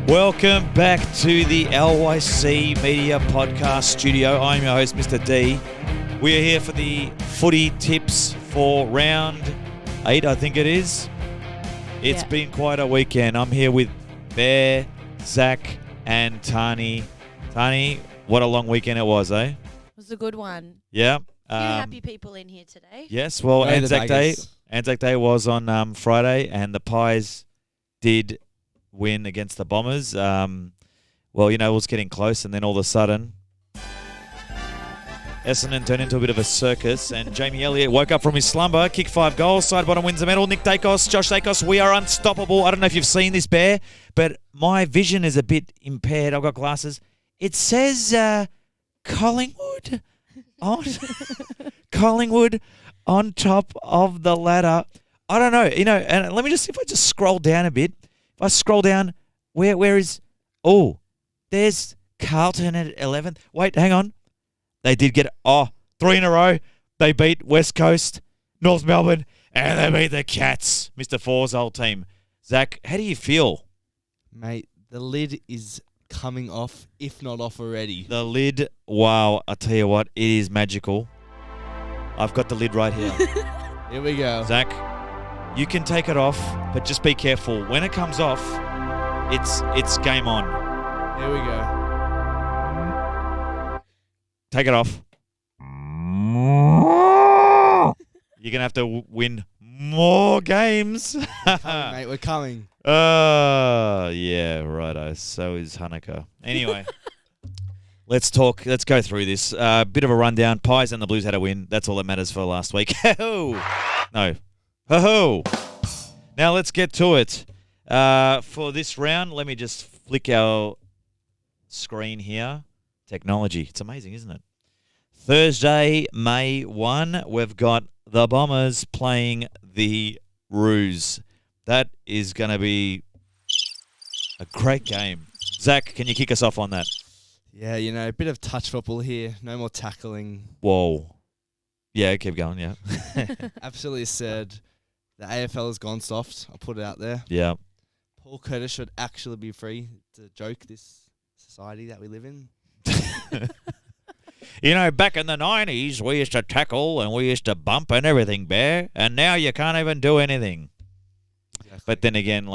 Welcome back to the LYC Media Podcast Studio. I'm your host, Mr. D. We are here for the footy tips for round 8, I think it is. It's been quite a weekend. I'm here with Ber, Zak, and Tahni. Tahni, what a long weekend it was, eh? It was a good one. Yeah. A few happy people in here today. Yes, well, Anzac Day was on Friday, and the Pies did win against the Bombers. Well, you know, it was getting close, and then all of a sudden, Essendon turned into a bit of a circus, and Jamie Elliott woke up from his slumber, kicked 5 goals, side bottom wins the medal. Nick Dacos, Josh Dacos, we are unstoppable. I don't know if you've seen this, Bear, but my vision is a bit impaired. I've got glasses. It says Collingwood on top of the ladder. I don't know, you know, and let me just see if I just scroll down a bit. If I scroll down, where is... Oh, there's Carlton at 11th. Wait, hang on. They did get... 3 in a row. They beat West Coast, North Melbourne, and they beat the Cats, Mr. Four's old team. Zak, how do you feel? Mate, the lid is coming off, if not off already. The lid, wow, I tell you what, it is magical. I've got the lid right here. Here we go. Zak, you can take it off, but just be careful. When it comes off, it's game on. Here we go. Take it off. You're going to have to win more games. Mate, we're coming. Yeah, righto. So is Hanukkah. Anyway, let's go through this. Bit of a rundown. Pies and the Blues had a win. That's all that matters for last week. No. Ho-ho. Now let's get to it. For this round, let me just flick our screen here. Technology. It's amazing, isn't it? Thursday, May 1, we've got the Bombers playing the Roos. That is going to be a great game. Zak, can you kick us off on that? Yeah, you know, a bit of touch football here. No more tackling. Whoa. Yeah, keep going, yeah. Absolutely absurd. The AFL has gone soft. I'll put it out there. Yeah. Paul Curtis should actually be free. It's a joke, this society that we live in. You know, back in the 90s, we used to tackle and we used to bump and everything, Bear. And now you can't even do anything. Exactly. But then again,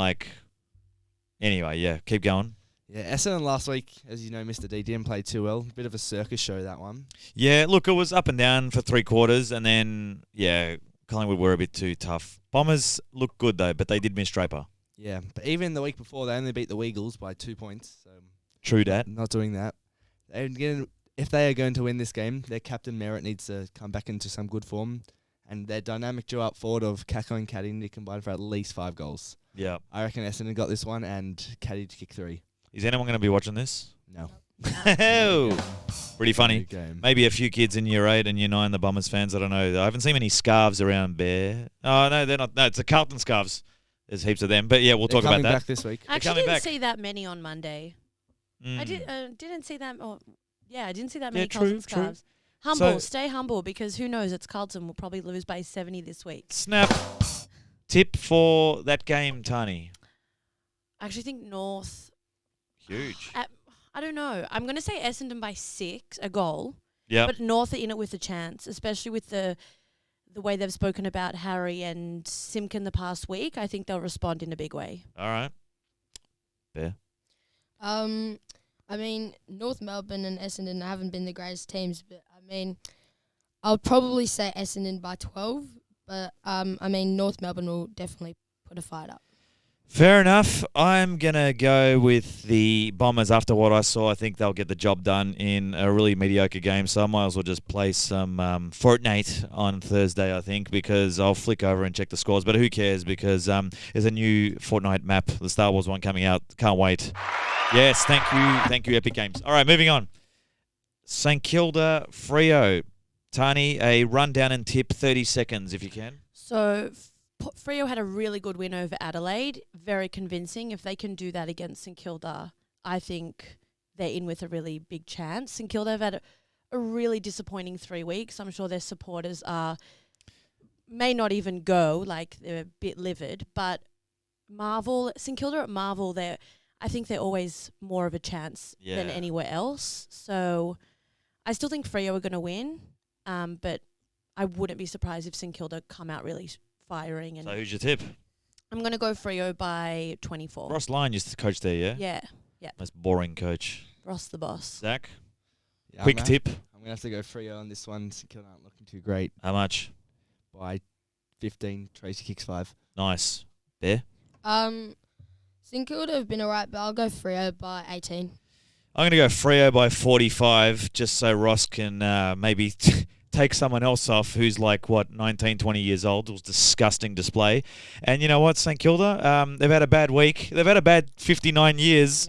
anyway, yeah, keep going. Yeah, Essendon last week, as you know, Mr. D didn't play too well. Bit of a circus show, that one. Yeah, look, it was up and down for 3 quarters. And then, yeah, Collingwood were a bit too tough. Bombers looked good, though, but they did miss Draper. Yeah, but even the week before, they only beat the Weagles by 2 points. So True dat. Not doing that. If they are going to win this game, their captain Merritt needs to come back into some good form. And their dynamic duo up forward of Kako and Caddy need to combine for at least 5 goals. Yeah. I reckon Essendon got this one and Caddy to kick 3. Is anyone going to be watching this? No. Pretty funny. Maybe a few kids in year 8 and year 9, the Bombers fans. I don't know. I haven't seen many scarves around Bear. Oh, no, they're not. No, it's the Carlton scarves. There's heaps of them. But yeah, we'll talk about that. Coming back this week. I actually didn't see that many on Monday. I Mm. didn't see that. I didn't see that many Yeah, Carlton true. scarves. Humble, So- stay humble, because who knows? It's Carlton. We'll probably lose by 70 this week. Snap. Tip for that game, Tahni. I actually think North. Huge. I don't know. I'm going to say Essendon by 6, a goal. Yeah. But North are in it with a chance, especially with the way they've spoken about Harry and Simkin the past week. I think they'll respond in a big way. All right. Bear. I mean, North Melbourne and Essendon haven't been the greatest teams, but I mean, I'll probably say Essendon by 12, but I mean, North Melbourne will definitely put a fight up. Fair enough. I'm going to go with the Bombers after what I saw. I think they'll get the job done in a really mediocre game, so I might as well just play some Fortnite on Thursday, I think, because I'll flick over and check the scores. But who cares, because there's a new Fortnite map, the Star Wars one coming out. Can't wait. Yes, thank you, Epic Games. All right, moving on. St Kilda, Freo. Tahni, a rundown and tip, 30 seconds if you can. So Freo had a really good win over Adelaide, very convincing. If they can do that against St Kilda, I think they're in with a really big chance. St Kilda have had a really disappointing 3 weeks. I'm sure their supporters may not even go, like they're a bit livid. But St Kilda at Marvel, I think they're always more of a chance than Yeah. anywhere else. So I still think Freo are going to win, but I wouldn't be surprised if St Kilda come out really firing. And So who's your tip? I'm going to go Freo by 24. Ross Lyon used to coach there, yeah? Yeah, Most boring coach. Ross the boss. Zach, Yeah, quick I'm tip. I'm going to have to go Freo on this one. St Kilda aren't looking too great. How much? By 15, Tracy kicks 5. Nice. Bear? St Kilda have been alright, but I'll go Freo by 18. I'm going to go Freo by 45 just so Ross can maybe take someone else off who's like, 19, 20 years old. It was a disgusting display. And you know what, St Kilda? They've had a bad week. They've had a bad 59 years.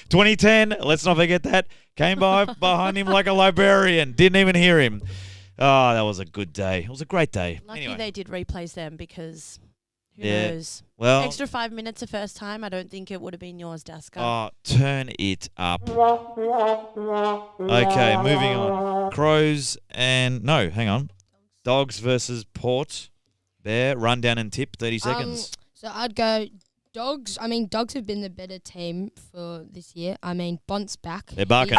2010, let's not forget that. Came by behind him like a librarian. Didn't even hear him. Oh, that was a good day. It was a great day. Lucky Anyway, they did replace them because who Yeah. knows? well, Extra 5 minutes the first time. I don't think it would have been yours, Daska. oh, turn it up. Okay, moving on. Crows and... No, hang on. Dogs versus Port. Bear, rundown and tip, 30 seconds. So I'd go Dogs. I mean, Dogs have been the better team for this year. I mean, Bont's back. They're barking.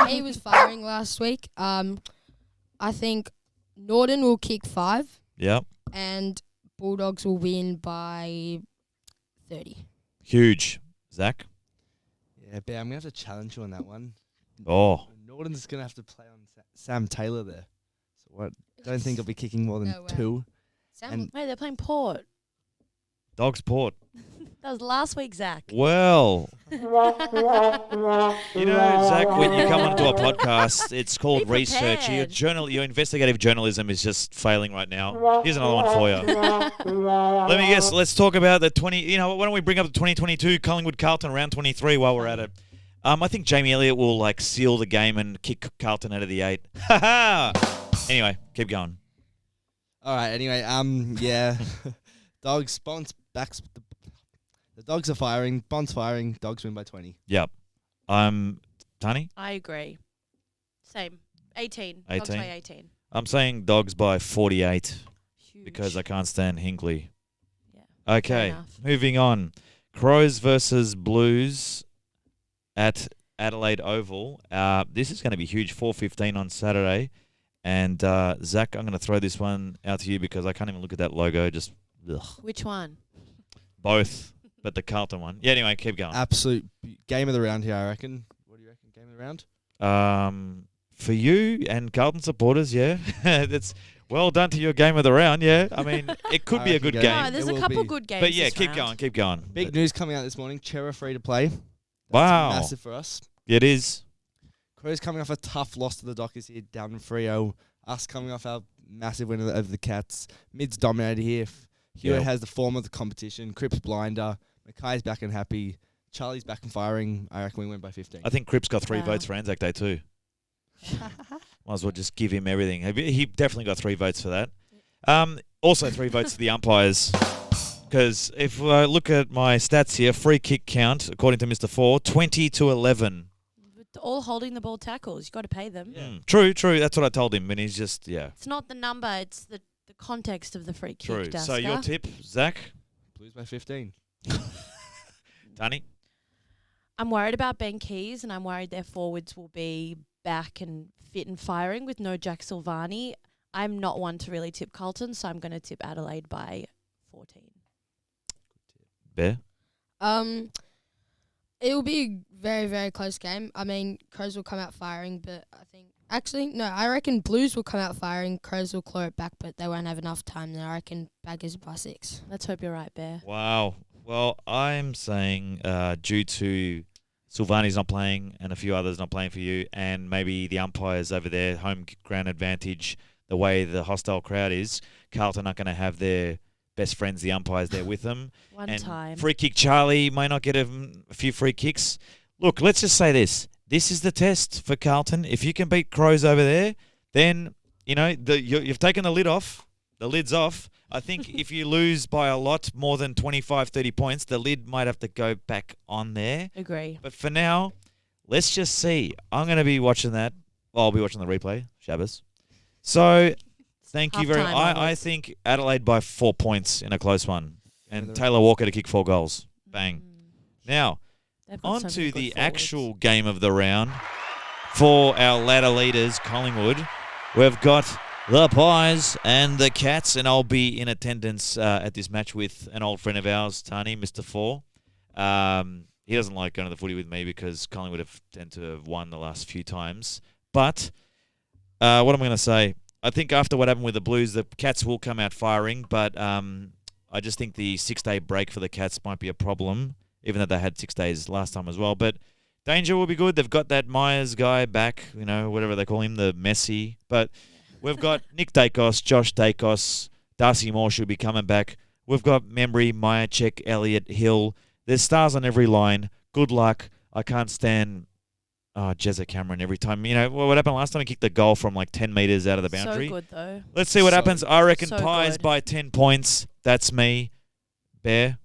He was firing last week. I think Norton will kick 5 Yep. and Bulldogs will win by 30. Huge. Zach? Yeah, Bear, I'm going to have to challenge you on that one. Oh. Norton's going to have to play on Sam Taylor there. So what? Don't think he'll be kicking more than No way. 2. Sam And Wait, they're playing Port. Dogs Port. That was last week, Zach. Well, you know, Zach, when you come onto a podcast, it's called Be research. prepared. Your investigative journalism is just failing right now. Here's another one for you. Let me guess. Let's talk about the 20. You know, why don't we bring up the 2022 Collingwood Carlton round 23 while we're at it? I think Jamie Elliott will like seal the game and kick Carlton out of the 8. Ha ha. Anyway, keep going. all right, anyway, yeah. Dogs, Bont's backs. The Dogs are firing. Bont's firing. Dogs win by 20. Yep. Tahni? I agree. Same. 18. Dogs 18? by 18. I'm saying Dogs by 48 Huge. because I can't stand Hinkley. Yeah. Okay, enough. moving on. Crows versus Blues at Adelaide Oval. This is going to be huge. 4:15 on Saturday. And Zach, I'm going to throw this one out to you because I can't even look at that logo. Just ugh. Which one? Both, but the Carlton one. Yeah. Anyway, keep going. Absolute game of the round here, I reckon. What do you reckon? Game of the round? For you and Carlton supporters, yeah, that's well done to your game of the round. Yeah, I mean it could I be a reckon good go. game. No, there's It a will couple be. good games. But yeah, this keep round. going, keep going. Big news coming out this morning. Chera free to play. That's Wow. massive for us. It is. Crows coming off a tough loss to the Dockers here down in Freo. Us coming off our massive win over the Cats. Mid's dominated here. Hewitt Yeah. has the form of the competition. Cripps blinder. Mackay's back and happy. Charlie's back and firing. I reckon we win by 15. I think Cripps got 3 Wow. votes for Anzac Day too. Might as well just give him everything. He definitely got 3 votes for that. Also 3 votes for the umpires. Because if I look at my stats here, free kick count, according to Mr. 4, 20-11. With all holding the ball tackles. You've got to pay them. True. That's what I told him. And he's just, yeah, It's not the number, it's the context of the free kick. true. So Daska. your tip, Zach? Blues by 15. Tahni? I'm worried about Ben Keys, and I'm worried their forwards will be back and fit and firing with no Jack Silvani. I'm not one to really tip Carlton, so I'm going to tip Adelaide by 14. Bear? It will be a very, very close game. I mean, Crows will come out firing, but I think... Actually, no, I reckon Blues will come out firing, Crows will claw it back, but they won't have enough time. I reckon Baggers by 6. Let's hope you're right, Bear. Wow. Well, I'm saying due to Silvani's not playing and a few others not playing for you and maybe the umpires over there, home ground advantage, the way the hostile crowd is, Carlton are going to have their best friends, the umpires, there with them. One And time. free kick Charlie may not get a few free kicks. Look, let's just say this. This is the test for Carlton. If you can beat Crows over there, then, you know, you've taken the lid off. The lid's off. I think if you lose by a lot, more than 25, 30 points, the lid might have to go back on there. Agree. But for now, let's just see. I'm going to be watching that. Well, I'll be watching the replay, Shabbos. So, thank you very much. Half-time I onwards. think Adelaide by 4 points in a close one. Yeah, And the- Taylor Walker to kick 4 goals. Bang. Now, They've got on so to many good the forwards. actual game of the round for our ladder leaders, Collingwood. We've got the Pies and the Cats, and I'll be in attendance at this match with an old friend of ours, Tahni, Mr. Four. He doesn't like going to the footy with me because Collingwood have tend to have won the last few times. But what I'm going to say, I think after what happened with the Blues, the Cats will come out firing, but I just think the 6-day break for the Cats might be a problem, even though they had 6 days last time as well. But Danger will be good. They've got that Myers guy back, whatever they call him, the Messi. But we've got Nick Dacos, Josh Dacos, Darcy Moore should be coming back. We've got Membry, Myercheck, Elliott, Hill. There's stars on every line. Good luck. I can't stand Jezza Cameron every time. What happened last time? He kicked the goal from like 10 metres out of the boundary. So good, though. Let's see what So happens. I reckon so Pies good. by 10 points. That's me. Bear?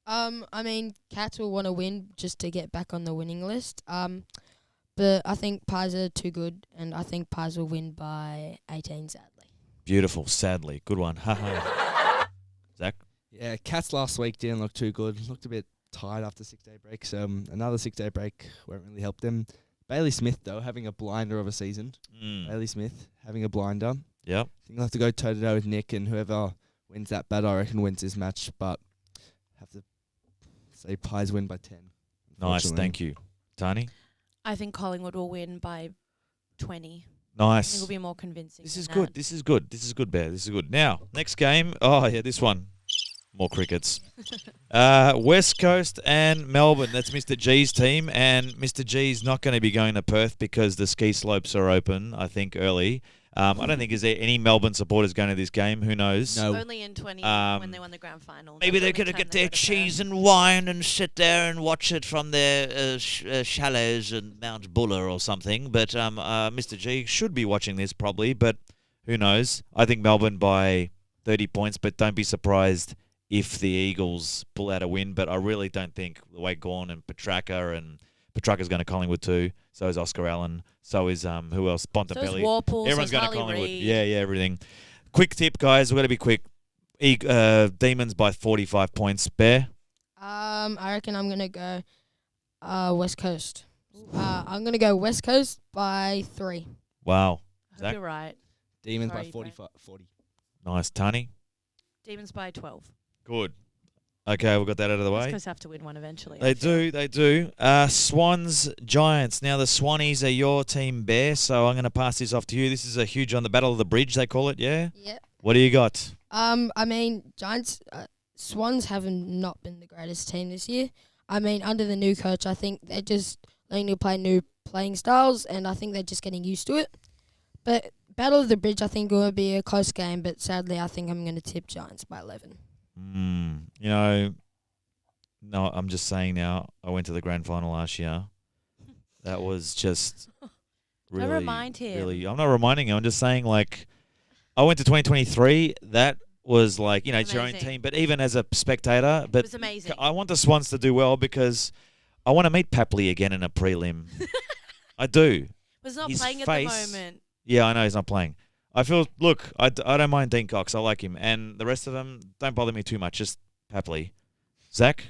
I mean, Cats will want to win just to get back on the winning list. But I think Pies are too good, and I think Pies will win by 18, sadly. Beautiful. Sadly. Good one. Haha. Zach? Yeah, Cats last week didn't look too good. Looked a bit tired after 6-day break. So another 6-day break won't really help them. Bailey Smith, though, having a blinder of a season. Bailey Smith having a blinder. Yep. I think I'll have to go toe-to-toe with Nick, and whoever wins that battle, I reckon, wins this match. But have to say Pies win by 10. Nice. unfortunately. Thank you. Tahni? I think Collingwood will win by 20. I think Nice. it'll be more convincing. This than is that. good. This is good. This is good, Bear. This is good. Now, next game. Oh, yeah, this one. More crickets. West Coast and Melbourne. That's Mr. G's team. And Mr. G's not going to be going to Perth because the ski slopes are open, I think, early. I don't think is there any Melbourne supporters going to this game. Who knows? No. Only in 20 when they won the grand final. Maybe That's they're the going to only get time they their go to cheese Perth. and wine and sit there and watch it from their chalets and Mount Buller or something. But Mr. G should be watching this probably, but who knows? I think Melbourne by 30 points, but don't be surprised if the Eagles pull out a win. But I really don't think the way Gawn and Petrarca's going to Collingwood too. So is Oscar Allen. So is who else? So is Bontempelli. Warple, Everyone's so is going to Harley Collingwood. Reid. Yeah, everything. Quick tip, guys. We've got to be quick. Demons by 45 points. Bear? I reckon I'm going to go West Coast. I'm going to go West Coast by 3. Wow. I hope Zach? you're right. Demons by Sorry, Brett. 40. Nice. Tahni? Demons by 12. Good. Okay, we've got that out of the West way. Coast have to win one eventually. They I feel. do, they do. Swans, Giants. Now, the Swannies are your team, Bear, so I'm going to pass this off to you. This is a huge on the Battle of the Bridge, they call it, yeah? Yeah. What do you got? I mean, Giants, Swans haven't not been the greatest team this year. I mean, under the new coach, I think they're just learning to play new playing styles, and I think they're just getting used to it. But Battle of the Bridge, I think, will be a close game, but sadly, I think I'm going to tip Giants by 11. No, I'm just saying now, I went to the grand final last year. That was just really, remind him. really, I'm not reminding him. I'm just saying, like, I went to 2023. That was like, it's your own Amazing. team. But even as a spectator, It but was amazing. I want the Swans to do well because I want to meet Papley again in a prelim. I do. Was not his playing face- at the moment. Yeah, I know he's not playing. I don't mind Dean Cox. I like him. And the rest of them don't bother me too much. Just Papley. Zach?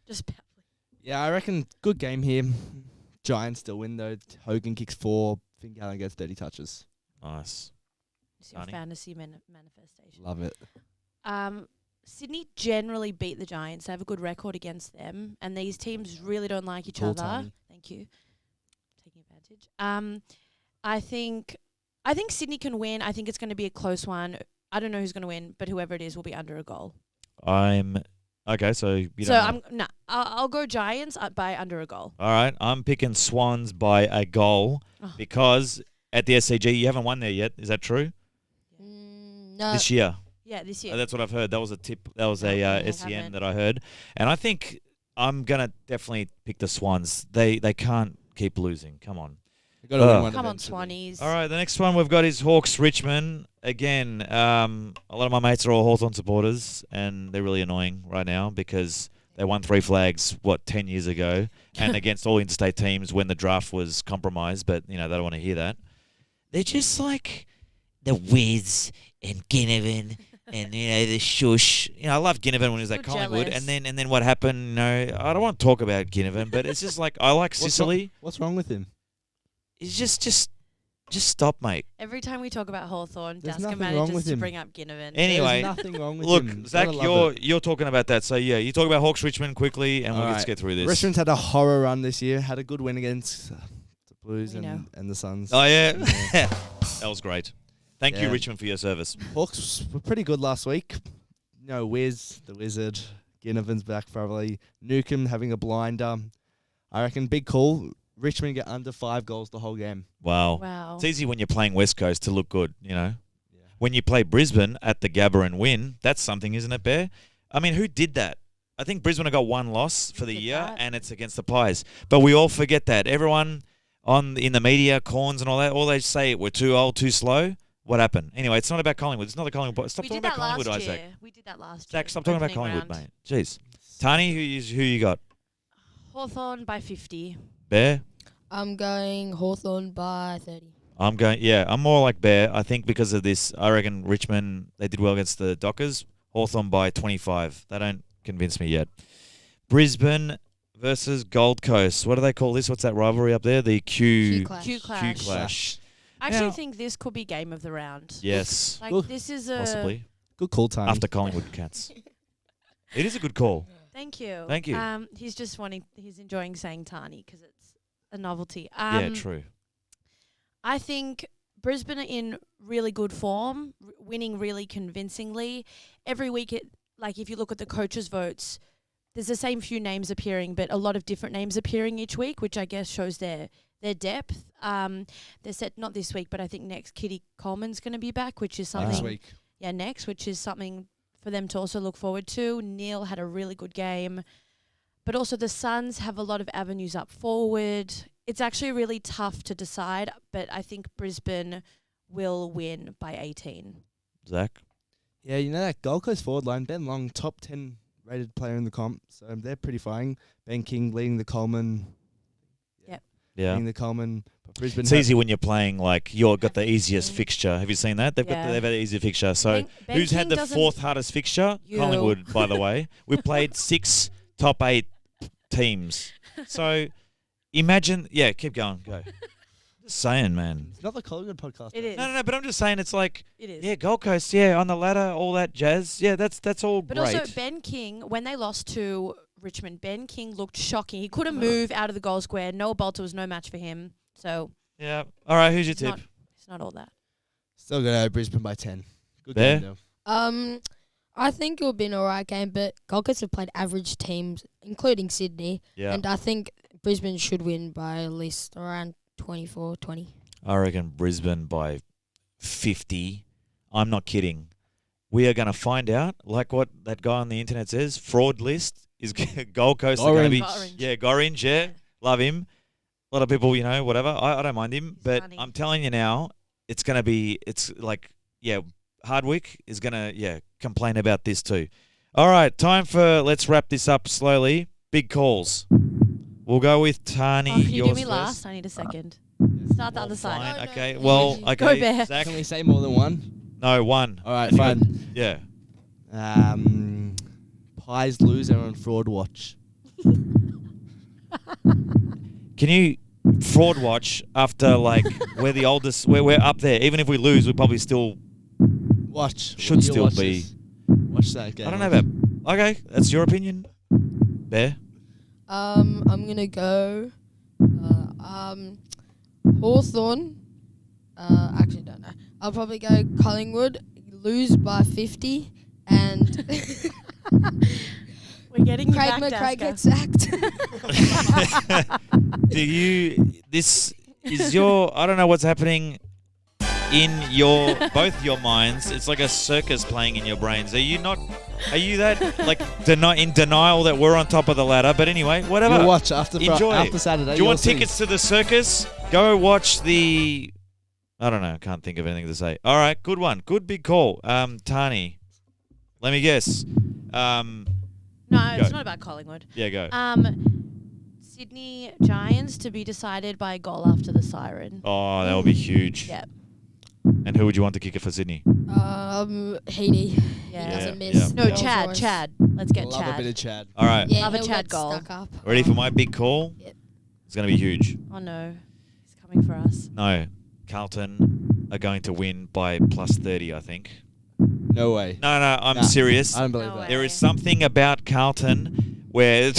Just Yeah, I reckon good game here. Giants still win, though. Hogan kicks 4. Finn Gallen gets 30 touches. Nice. it's your Tahni? fantasy manifestation. Love it. Sydney generally beat the Giants. They have a good record against them, and these teams really don't like each Cool, other. Tahni. Thank you. Taking advantage. I think Sydney can win. I think it's going to be a close one. I don't know who's going to win, but whoever it is will be under a goal. Okay, so you don't know. I'll go Giants by under a goal. All right, I'm picking Swans by a goal Oh. because at the SCG, you haven't won there yet. Is that true? No. This year. Yeah, this year. That's what I've heard. That was a tip. That was No, a I SEN haven't. that I heard. And I think I'm going to definitely pick the Swans. They can't keep losing. Come on. They got to win one Come on, eventually. Swannies. All right, the next one we've got is Hawks Richmond. Again, a lot of my mates are all Hawthorn supporters, and they're really annoying right now because they won 3 flags, 10 years ago, and against all interstate teams when the draft was compromised, but, they don't want to hear that. They're just like the Wiz and Ginnivan and the shush. I love Ginnivan when he was at Feel Collingwood, jealous. and then what happened? I don't want to talk about Ginnivan, but it's just like I like Sicily. What's wrong with him? It's just stop, mate. Every time we talk about Hawthorn, There's Daska nothing wrong manages with to him. bring up Ginnivan. Anyway, There's nothing wrong with Look, him. Zach, Gotta love it. you're talking about that. So yeah, you talk about Hawks Richmond quickly, and we'll Alright. just get through this. Richmond's had a horror run this year. Had a good win against the Blues We know. and the Suns. Oh yeah, that was great. Thank you, Yeah. Richmond, for your service. Hawks were pretty good last week. Wiz, the Wizard, Ginnivan's back probably. Newcomb having a blinder. I reckon big call. Richmond get under 5 goals the whole game. Wow. Wow. It's easy when you're playing West Coast to look good, When you play Brisbane at the Gabba and win, that's something, isn't it, Bear? I mean, who did that? I think Brisbane have got one loss for the did year, that? and it's against the Pies. But we all forget that. Everyone in the media, Corns and all that, all they say, we're too old, too slow. What happened? Anyway, it's not about Collingwood. It's not the Collingwood. Stop we talking did about that Collingwood, last Isaac. year. We did that last year. Zach, stop talking about opening Collingwood, round. mate. Jeez. Tahni, who you got? Hawthorn by 50. Bear? I'm going Hawthorn by 30. I'm more like Bear. I think because of this, I reckon Richmond, they did well against the Dockers. Hawthorn by 25. They don't convince me yet. Brisbane versus Gold Coast. What do they call this? What's that rivalry up there? The Q clash. Q clash. Q clash. I actually Now- think this could be game of the round. Yes, Like, Look, this is a... possibly. Good call, time. After Collingwood Cats. It is a good call. Thank you. Thank you. He's enjoying saying Tahni because it's a novelty. Yeah, true. I think Brisbane are in really good form, winning really convincingly. Every week, if you look at the coaches' votes, there's the same few names appearing, but a lot of different names appearing each week, which I guess shows their depth. They're set not this week, but I think next Kitty Coleman's going to be back, which is something. Next week. Yeah, next, which is something for them to also look forward to. Neil had a really good game. But also the Suns have a lot of avenues up forward. It's actually really tough to decide, but I think Brisbane will win by 18. Zach? Yeah, that Gold Coast forward line, Ben Long, top 10 rated player in the comp. So they're pretty flying. Ben King leading the Coleman. Yeah. Leading the Coleman. But Brisbane It's easy when you're playing you've got the easiest fixture. Have you seen that? They've had the easiest fixture. So Ben who's had King the doesn't- 4th hardest fixture? You. Collingwood, by the way. We played 6 top 8 teams. So imagine, keep going, go. Just saying, man. It's not the Collingwood podcast. It is. No, but I'm just saying it's like, It is. yeah, Gold Coast, on the ladder, all that jazz. Yeah, that's all But great. also Ben King, when they lost to Richmond, Ben King looked shocking. He couldn't move out of the goal square. Noah Bolter was no match for him. So Yeah. All right, who's your it's tip? it's not all that. Still going to Brisbane by 10. Good There? game, though. I think it'll be an alright game, but Gold Coast have played average teams, including Sydney, Yeah. and I think Brisbane should win by at least around 24-20. I reckon Brisbane by 50. I'm not kidding. We are going to find out, like what that guy on the internet says, fraud list is Gold Coast are going to be. Orange. Yeah, Gorringe, yeah. Love him. A lot of people, whatever. I don't mind him. But funny. I'm telling you now, it's going to be, Hardwick is going to, complain about this too. All right, time for, let's wrap this up slowly. Big calls. We'll go with Tahni. Oh, can you do yours me first. last? I need a second. Start the other side. Fine, No, okay. no, Well, you- okay. Go Bear. Zach, Can we say more than one? no, one. All right, And you got- fine. Yeah. Pies loser on fraud watch. Can you fraud watch after we're the oldest? We're up there. Even if we lose, we probably still. Watch. Should You still watch be. this. Watch that game. I don't know about. Okay, that's your opinion. Bear. I'm gonna go Hawthorn. Actually don't know. I'll probably go Collingwood, lose by 50, and We're getting you Craig back, McRae Daska. gets sacked. Do you? This is your. I don't know what's happening in both your minds. It's like a circus playing in your brains. Are you not? Are you that in denial that we're on top of the ladder? But anyway, whatever. You'll watch after Enjoy. after Saturday. Do you want you'll see. tickets to the circus? Go watch the. I don't know. Can't think of anything to say. All right, good one. Good big call. Tahni. Let me guess. No, Go. it's not about Collingwood. Yeah, go. Sydney Giants to be decided by a goal after the siren. Oh, that will be huge. Yeah. And who would you want to kick it for Sydney? Heaney. Yeah. He doesn't Yeah. miss. No, Rolls Chad. Royce. Chad. Let's get Love a Chad. bit of Chad. All right. Yeah, Love a he'll Chad get goal. stuck up. Ready for my big call? Yep. It's going to be huge. Oh no, he's coming for us. No, Carlton are going to win by plus 30, I think. No way. No, I'm Nah, serious. I don't believe No that. way. There is something about Carlton where...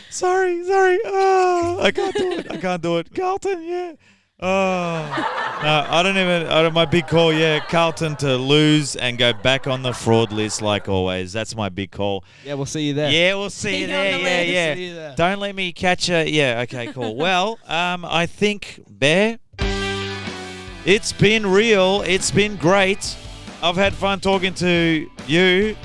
sorry. Oh, I can't do it. Carlton, yeah. Oh, no, my big call, yeah. Carlton to lose and go back on the fraud list like always. That's my big call. Yeah, we'll see you there. Yeah, we'll see you See you on there. the Yeah, list. yeah. See you there. Don't let me catch a... Yeah, okay, cool. Well, I think, Bear, it's been real. It's been great. I've had fun talking to you.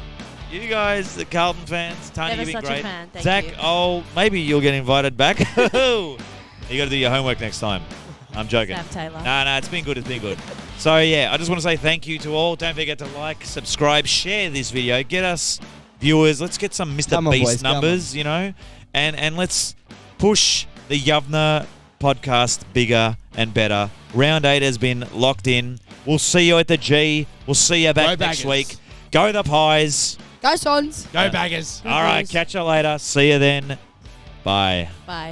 You guys, the Carlton fans. Tahni, Never you've been such a great. fan, thank Zach, you. maybe you'll get invited back. You got to do your homework next time. I'm joking. Sam Taylor. No, it's been good. So, yeah, I just want to say thank you to all. Don't forget to like, subscribe, share this video. Get us viewers. Let's get some Mr. Come on, Beast boys, come numbers, you know, and let's push the Yavneh podcast bigger and better. Round 8 has been locked in. We'll see you at the G. We'll see you back Go next Baggers. week. Go the Pies. Go Swans. Go Baggers. All right, boys. catch you later. See you then. Bye. Bye.